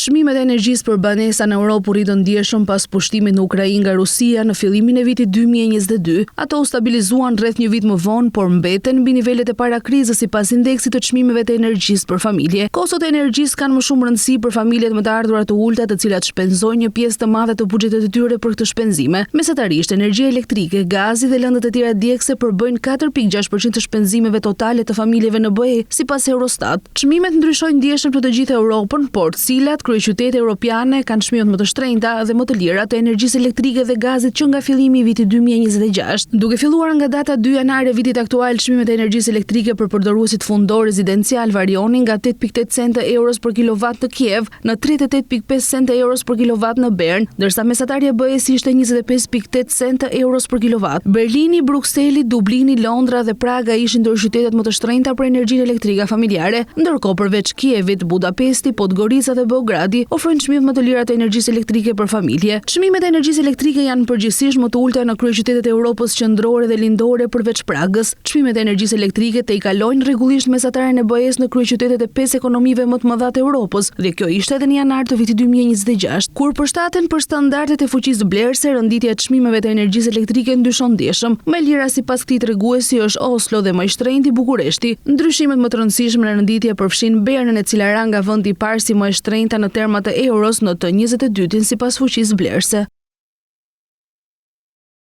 Çmimet e energjisë për banesa në Europë u rritën ndjeshëm pas pushtimit në Ukrainë nga Rusia në fillimin e vitit 2022. Ato u stabilizuan rreth një vit më vonë, por mbeten mbi nivelet e para krizës sipas indeksit të çmimeve të energjisë për familje. Kostot e energjisë kanë më shumë rëndësi për familjet më të ardhurat të ulta, të cilat shpenzojnë një pjesë të madhe të buxhetit të tyre për këtë shpenzime. Mesatarisht, energjia elektrike, gazi dhe lëndët e tjera djegëse përbëjnë 4.6% të shpenzimeve totale të familjeve në BE, sipas Eurostat. Çmimet ndryshojnë ndjeshëm në të gjithë Europën, por cilat kryeqytete europiane kanë çmimet më të shtrenjta dhe më të lira të energjisë elektrike dhe gazit që nga fillimi i vitit 2026. Duke filluar nga data 2 janar e vitit aktual, çmimet e energjisë elektrike për përdoruesit fundor rezidencial varionin nga 8.8 centë euros për kilowatt në Kiev në 38.5 centë euros për kilowatt në Bern, ndërsa mesatarja BE-s ishte 25.8 centë euros për kilowatt. Berlini, Brukseli, Dublini, Londra dhe Praga ishin ndër qytetet më të shtrenjta për energjinë elektrike familjare, ndërkohë përveç Kievit, Budapesti, Podgorica dhe Beogradi ofrojnë çmimet më të lira të energjisë elektrike për familje. Çmimet e energjisë elektrike janë përgjithsisht më të ulta në kryeqytetet e Europës qendrore dhe lindore përveç Pragës. Çmimet e energjisë elektrike i kalojnë rregullisht mesataren e BE-s në kryeqytetet e 5 ekonomive më të mëdha të Europës, dhe kjo ishte edhe në janar të vitit 2026. Kur përshtaten për standardet e fuqisë blerëse, renditja e çmimeve të energjisë elektrike ndryshon ndjeshëm. Më e lira sipas këtij treguesi është Oslo dhe më i shtrenjti Bukureshti. Ndryshimet më të rëndësishme në renditje përfshin Bernën, e cila ra nga vendi i parë si më e shtrenjta në terma të euros në të 22-tin sipas fuqisë blerëse.